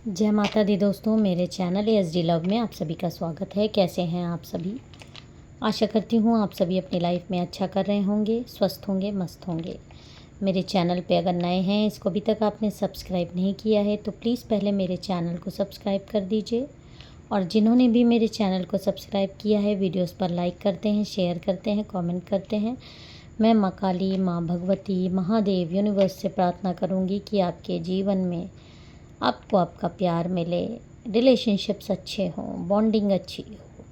जय माता दी दोस्तों, मेरे चैनल एसडी लव में आप सभी का स्वागत है। कैसे हैं आप सभी? आशा करती हूँ आप सभी अपनी लाइफ में अच्छा कर रहे होंगे, स्वस्थ होंगे, मस्त होंगे। मेरे चैनल पे अगर नए हैं, इसको अभी तक आपने सब्सक्राइब नहीं किया है तो प्लीज़ पहले मेरे चैनल को सब्सक्राइब कर दीजिए। और जिन्होंने भी मेरे चैनल को सब्सक्राइब किया है, वीडियोस पर लाइक करते हैं, शेयर करते हैं, कमेंट करते हैं। मैं माँ काली, माँ भगवती, महादेव, यूनिवर्स से प्रार्थना करूँगी कि आपके जीवन में आपको आपका प्यार मिले, रिलेशनशिप्स अच्छे हों, बॉन्डिंग अच्छी हो।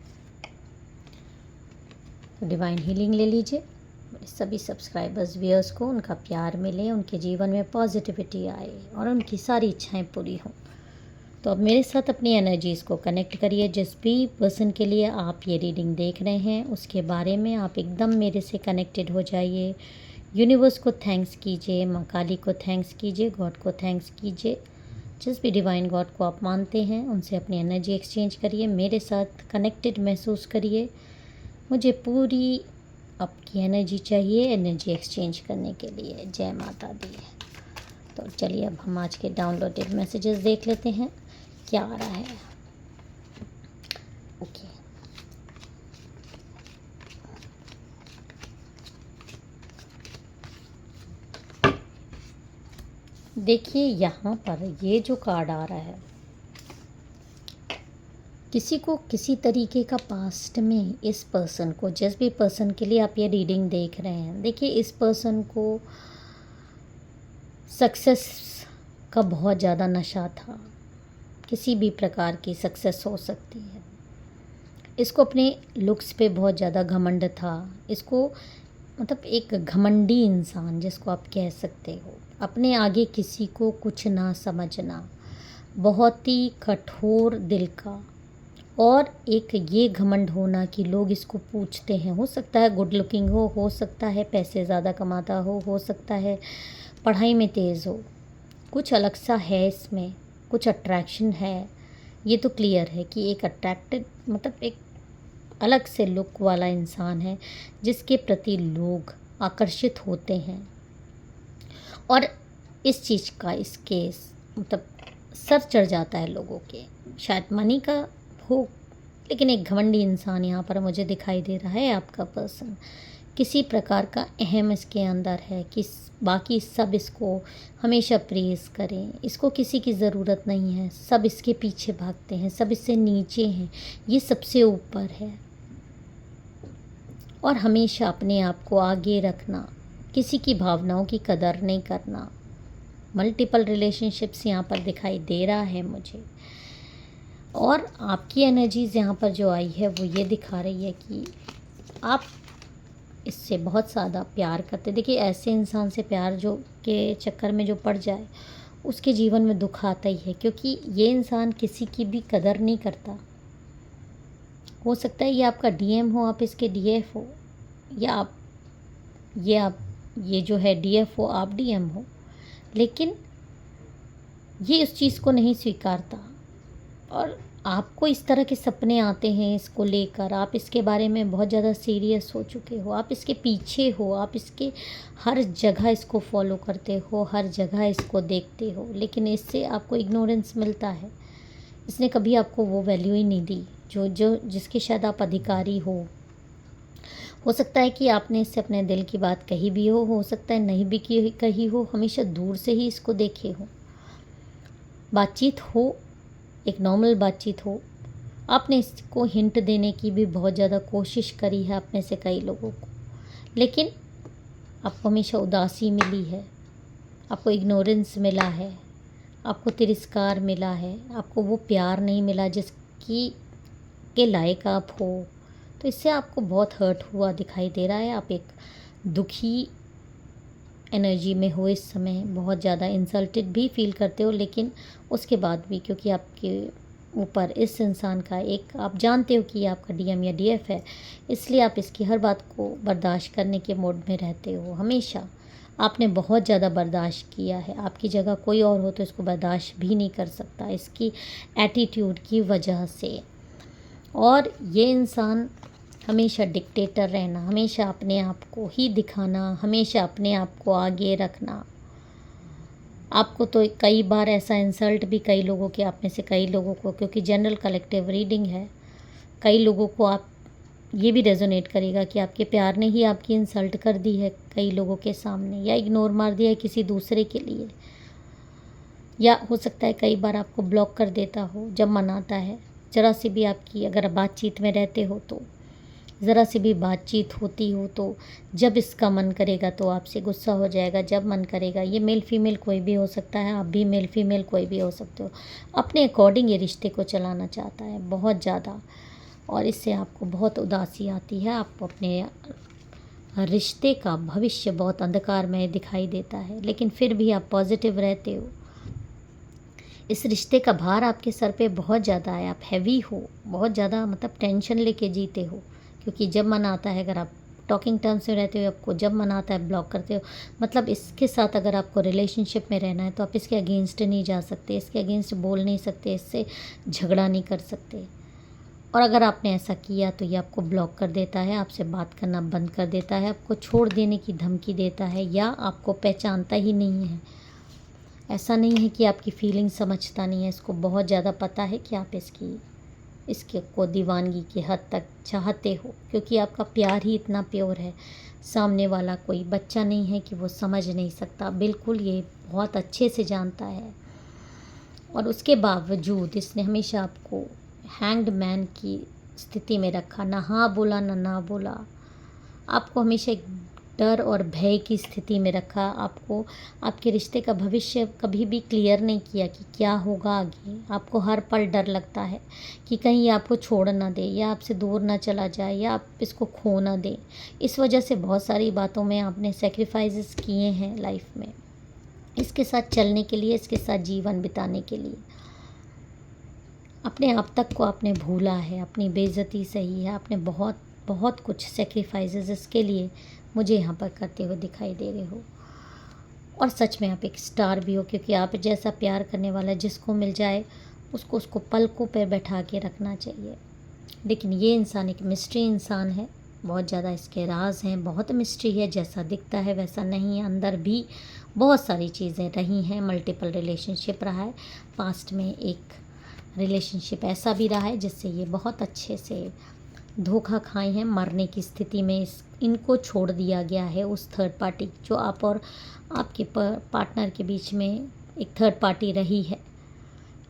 तो डिवाइन हीलिंग ले लीजिए। मेरे सभी सब्सक्राइबर्स, व्यूअर्स को उनका प्यार मिले, उनके जीवन में पॉजिटिविटी आए और उनकी सारी इच्छाएं पूरी हों। तो अब मेरे साथ अपनी एनर्जीज़ को कनेक्ट करिए। जिस भी पर्सन के लिए आप ये रीडिंग देख रहे हैं उसके बारे में आप एकदम मेरे से कनेक्टेड हो जाइए। यूनिवर्स को थैंक्स कीजिए, माँ काली को थैंक्स कीजिए, गॉड को थैंक्स कीजिए। जिस भी डिवाइन गॉड को आप मानते हैं उनसे अपनी एनर्जी एक्सचेंज करिए, मेरे साथ कनेक्टेड महसूस करिए। मुझे पूरी आपकी एनर्जी चाहिए एनर्जी एक्सचेंज करने के लिए। जय माता दी। तो चलिए अब हम आज के डाउनलोडेड मैसेजेस देख लेते हैं क्या आ रहा है। ओके, देखिए यहाँ पर ये जो कार्ड आ रहा है, किसी को किसी तरीके का पास्ट में इस पर्सन को, जिस भी पर्सन के लिए आप ये रीडिंग देख रहे हैं, देखिए इस पर्सन को सक्सेस का बहुत ज़्यादा नशा था। किसी भी प्रकार की सक्सेस हो सकती है। इसको अपने लुक्स पे बहुत ज़्यादा घमंड था। इसको मतलब एक घमंडी इंसान जिसको आप कह सकते हो, अपने आगे किसी को कुछ ना समझना, बहुत ही कठोर दिल का। और एक ये घमंड होना कि लोग इसको पूछते हैं, हो सकता है गुड लुकिंग हो सकता है पैसे ज़्यादा कमाता हो सकता है पढ़ाई में तेज़ हो, कुछ अलग सा है इसमें, कुछ अट्रैक्शन है। ये तो क्लियर है कि एक अट्रैक्टेड मतलब एक अलग से लुक वाला इंसान है जिसके प्रति लोग आकर्षित होते हैं। और इस चीज़ का इसके मतलब सर चढ़ जाता है लोगों के, शायद मनी का हो, लेकिन एक घमंडी इंसान यहाँ पर मुझे दिखाई दे रहा है। आपका पर्सन किसी प्रकार का अहम इसके अंदर है कि बाकी सब इसको हमेशा प्रेज़ करें, इसको किसी की ज़रूरत नहीं है, सब इसके पीछे भागते हैं, सब इससे नीचे हैं, ये सबसे ऊपर है। और हमेशा अपने आप को आगे रखना, किसी की भावनाओं की कदर नहीं करना। मल्टीपल रिलेशनशिप्स यहाँ पर दिखाई दे रहा है मुझे। और आपकी एनर्जीज़ यहाँ पर जो आई है वो ये दिखा रही है कि आप इससे बहुत ज़्यादा प्यार करते। देखिए ऐसे इंसान से प्यार जो के चक्कर में जो पड़ जाए उसके जीवन में दुख आता ही है, क्योंकि ये इंसान किसी की भी कदर नहीं करता। हो सकता है ये आपका डीएम हो, आप इसके डीएफ हो, या आप ये जो है डीएफ हो, आप डीएम हो, लेकिन ये उस चीज़ को नहीं स्वीकारता। और आपको इस तरह के सपने आते हैं इसको लेकर, आप इसके बारे में बहुत ज़्यादा सीरियस हो चुके हो, आप इसके पीछे हो, आप इसके हर जगह इसको फॉलो करते हो, हर जगह इसको देखते हो, लेकिन इससे आपको इग्नोरेंस मिलता है। इसने कभी आपको वो वैल्यू ही नहीं दी जो जिसके शायद आप अधिकारी हो सकता है कि आपने इससे अपने दिल की बात कही भी हो सकता है नहीं भी कही हो, हमेशा दूर से ही इसको देखे हो, बातचीत हो, एक नॉर्मल बातचीत हो, आपने इसको हिंट देने की भी बहुत ज़्यादा कोशिश करी है आप में से कई लोगों को, लेकिन आपको हमेशा उदासी मिली है, आपको इग्नोरेंस मिला है, आपको तिरस्कार मिला है, आपको वो प्यार नहीं मिला जिसकी के लायक आप हो। तो इससे आपको बहुत हर्ट हुआ दिखाई दे रहा है। आप एक दुखी एनर्जी में हो इस समय, बहुत ज़्यादा इंसल्टेड भी फील करते हो, लेकिन उसके बाद भी क्योंकि आपके ऊपर इस इंसान का एक, आप जानते हो कि ये आपका डीएम या डीएफ है, इसलिए आप इसकी हर बात को बर्दाश्त करने के मोड में रहते हो। हमेशा आपने बहुत ज़्यादा बर्दाश्त किया है, आपकी जगह कोई और हो तो इसको बर्दाश्त भी नहीं कर सकता इसकी एटीट्यूड की वजह से। और ये इंसान हमेशा डिक्टेटर रहना, हमेशा अपने आप को ही दिखाना, हमेशा अपने आप को आगे रखना, आपको तो कई बार ऐसा इंसल्ट भी कई लोगों के, आप में से कई लोगों को, क्योंकि जनरल कलेक्टिव रीडिंग है, कई लोगों को आप ये भी रेजोनेट करेगा कि आपके प्यार ने ही आपकी इंसल्ट कर दी है कई लोगों के सामने, या इग्नोर मार दिया है किसी दूसरे के लिए, या हो सकता है कई बार आपको ब्लॉक कर देता हो जब मन आता है। ज़रा सी भी आपकी अगर बातचीत में रहते हो तो, ज़रा सी भी बातचीत होती हो तो जब इसका मन करेगा तो आपसे गुस्सा हो जाएगा, जब मन करेगा, ये मेल फीमेल कोई भी हो सकता है, आप भी मेल फीमेल कोई भी हो सकते हो, अपने अकॉर्डिंग ये रिश्ते को चलाना चाहता है बहुत ज़्यादा, और इससे आपको बहुत उदासी आती है। आपको अपने रिश्ते का भविष्य बहुत अंधकारमय दिखाई देता है, लेकिन फिर भी आप पॉजिटिव रहते हो। इस रिश्ते का भार आपके सर पे बहुत ज़्यादा है, आप हैवी हो बहुत ज़्यादा, मतलब टेंशन लेके जीते हो, क्योंकि जब मन आता है, अगर आप टॉकिंग टर्म्स में रहते हो, आपको जब मन आता है ब्लॉक करते हो, मतलब इसके साथ अगर आपको रिलेशनशिप में रहना है तो आप इसके अगेंस्ट नहीं जा सकते, इसके अगेंस्ट बोल नहीं सकते, इससे झगड़ा नहीं कर सकते, और अगर आपने ऐसा किया तो ये आपको ब्लॉक कर देता है, आपसे बात करना बंद कर देता है, आपको छोड़ देने की धमकी देता है, या आपको पहचानता ही नहीं है। ऐसा नहीं है कि आपकी फीलिंग समझता नहीं है, इसको बहुत ज़्यादा पता है कि आप इसके को दीवानगी की हद तक चाहते हो, क्योंकि आपका प्यार ही इतना प्योर है। सामने वाला कोई बच्चा नहीं है कि वो समझ नहीं सकता, बिल्कुल ये बहुत अच्छे से जानता है, और उसके बावजूद इसने हमेशा आपको हैंग्ड मैन की स्थिति में रखा, ना हाँ बोला ना बोला, आपको हमेशा एक डर और भय की स्थिति में रखा, आपको आपके रिश्ते का भविष्य कभी भी क्लियर नहीं किया कि क्या होगा आगे। आपको हर पल डर लगता है कि कहीं ये आपको छोड़ ना दे, या आपसे दूर ना चला जाए, या आप इसको खो ना दे। इस वजह से बहुत सारी बातों में आपने सेक्रीफाइसेस किए हैं लाइफ में, इसके साथ चलने के लिए, इसके साथ जीवन बिताने के लिए। अपने आप तक को आपने भूला है, अपनी बेइज्जती सही है, आपने बहुत बहुत कुछ सेक्रीफाइसेस इसके लिए मुझे यहाँ पर करते हुए दिखाई दे रहे हो। और सच में आप एक स्टार भी हो, क्योंकि आप जैसा प्यार करने वाला जिसको मिल जाए उसको पलकों पर बैठा के रखना चाहिए। लेकिन ये इंसान एक मिस्ट्री इंसान है, बहुत ज़्यादा इसके राज हैं, बहुत मिस्ट्री है, जैसा दिखता है वैसा नहीं है, अंदर भी बहुत सारी चीज़ें रही हैं। मल्टीपल रिलेशनशिप रहा है, पास्ट में एक रिलेशनशिप ऐसा भी रहा है जिससे ये बहुत अच्छे से धोखा खाए हैं, मरने की स्थिति में इनको छोड़ दिया गया है उस थर्ड पार्टी, जो आप और आपके पार्टनर के बीच में एक थर्ड पार्टी रही है।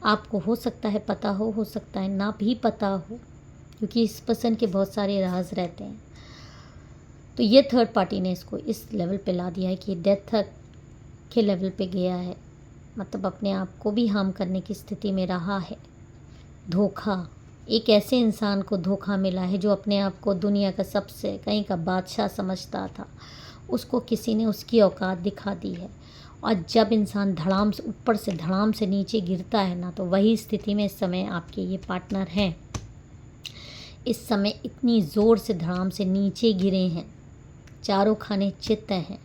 आपको हो सकता है पता हो सकता है ना भी पता हो, क्योंकि इस पर्सन के बहुत सारे राज रहते हैं। तो ये थर्ड पार्टी ने इसको इस लेवल पे ला दिया है कि डेथ के लेवल पे गया है, मतलब अपने आप को भी हार्म करने की स्थिति में रहा है। धोखा, एक ऐसे इंसान को धोखा मिला है जो अपने आप को दुनिया का सबसे कहीं का बादशाह समझता था, उसको किसी ने उसकी औकात दिखा दी है। और जब इंसान धड़ाम से ऊपर से धड़ाम से नीचे गिरता है ना, तो वही स्थिति में इस समय आपके ये पार्टनर हैं, इस समय इतनी ज़ोर से धड़ाम से नीचे गिरे हैं, चारों खाने चित्त हैं,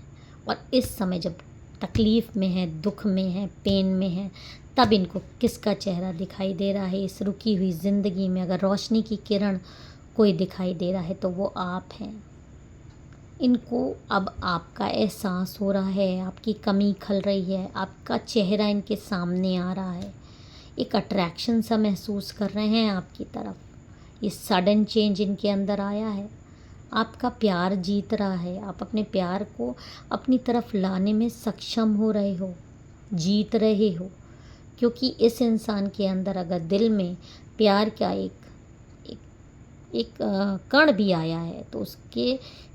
और इस समय जब तकलीफ़ में है, दुख में है, पेन में है, तब इनको किसका चेहरा दिखाई दे रहा है इस रुकी हुई ज़िंदगी में। अगर रोशनी की किरण कोई दिखाई दे रहा है तो वो आप हैं। इनको अब आपका एहसास हो रहा है, आपकी कमी खल रही है, आपका चेहरा इनके सामने आ रहा है, एक अट्रैक्शन सा महसूस कर रहे हैं आपकी तरफ। ये सडन चेंज इनके अंदर आया है, आपका प्यार जीत रहा है, आप अपने प्यार को अपनी तरफ लाने में सक्षम हो रहे हो, जीत रहे हो, क्योंकि इस इंसान के अंदर अगर दिल में प्यार का एक कण भी आया है तो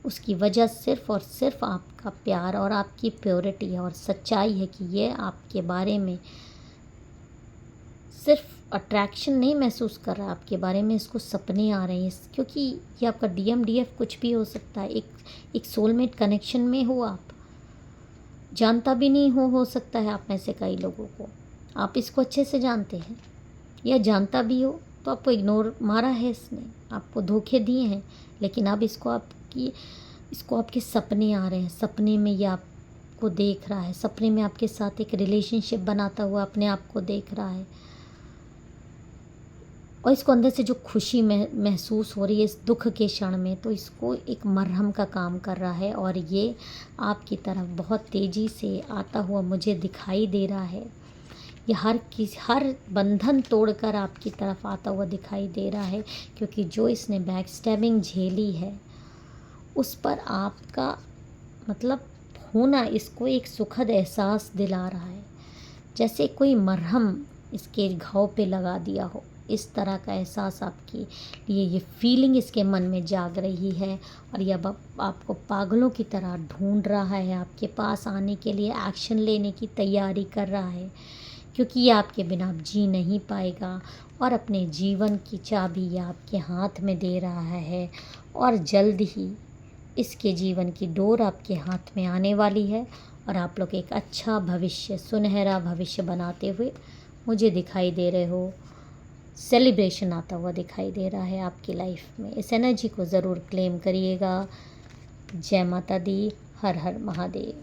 उसकी वजह सिर्फ़ और सिर्फ आपका प्यार और आपकी प्योरिटी है और सच्चाई है कि ये आपके बारे में सिर्फ अट्रैक्शन नहीं महसूस कर रहा है, आपके बारे में इसको सपने आ रहे हैं, क्योंकि ये आपका DMDF कुछ भी हो सकता है। एक सोलमेट कनेक्शन में हो, आप जानता भी नहीं हो सकता है आप में से कई लोगों को, आप इसको अच्छे से जानते हैं, या जानता भी हो तो आपको इग्नोर मारा है इसने, आपको धोखे दिए हैं, लेकिन अब इसको आपके सपने आ रहे हैं, सपने में ये आपको देख रहा है, सपने में आपके साथ एक रिलेशनशिप बनाता हुआ अपने आप को देख रहा है। और इसको अंदर से जो खुशी महसूस हो रही है इस दुख के क्षण में, तो इसको एक मरहम का काम कर रहा है और ये आपकी तरफ बहुत तेज़ी से आता हुआ मुझे दिखाई दे रहा है। ये हर बंधन तोड़कर आपकी तरफ आता हुआ दिखाई दे रहा है, क्योंकि जो इसने बैक स्टैबिंग झेली है उस पर आपका मतलब होना इसको एक सुखद एहसास दिला रहा है, जैसे कोई मरहम इसके घाव पे लगा दिया हो। इस तरह का एहसास आपकी लिए ये फीलिंग इसके मन में जाग रही है और यह आपको पागलों की तरह ढूंढ रहा है, आपके पास आने के लिए एक्शन लेने की तैयारी कर रहा है, क्योंकि ये आपके बिना अब जी नहीं पाएगा और अपने जीवन की चाबी ये आपके हाथ में दे रहा है और जल्द ही इसके जीवन की डोर आपके हाथ में आने वाली है और आप लोग एक अच्छा भविष्य, सुनहरा भविष्य बनाते हुए मुझे दिखाई दे रहे हो। सेलिब्रेशन आता हुआ दिखाई दे रहा है आपकी लाइफ में। इस एनर्जी को ज़रूर क्लेम करिएगा। जय माता दी, हर हर महादेव।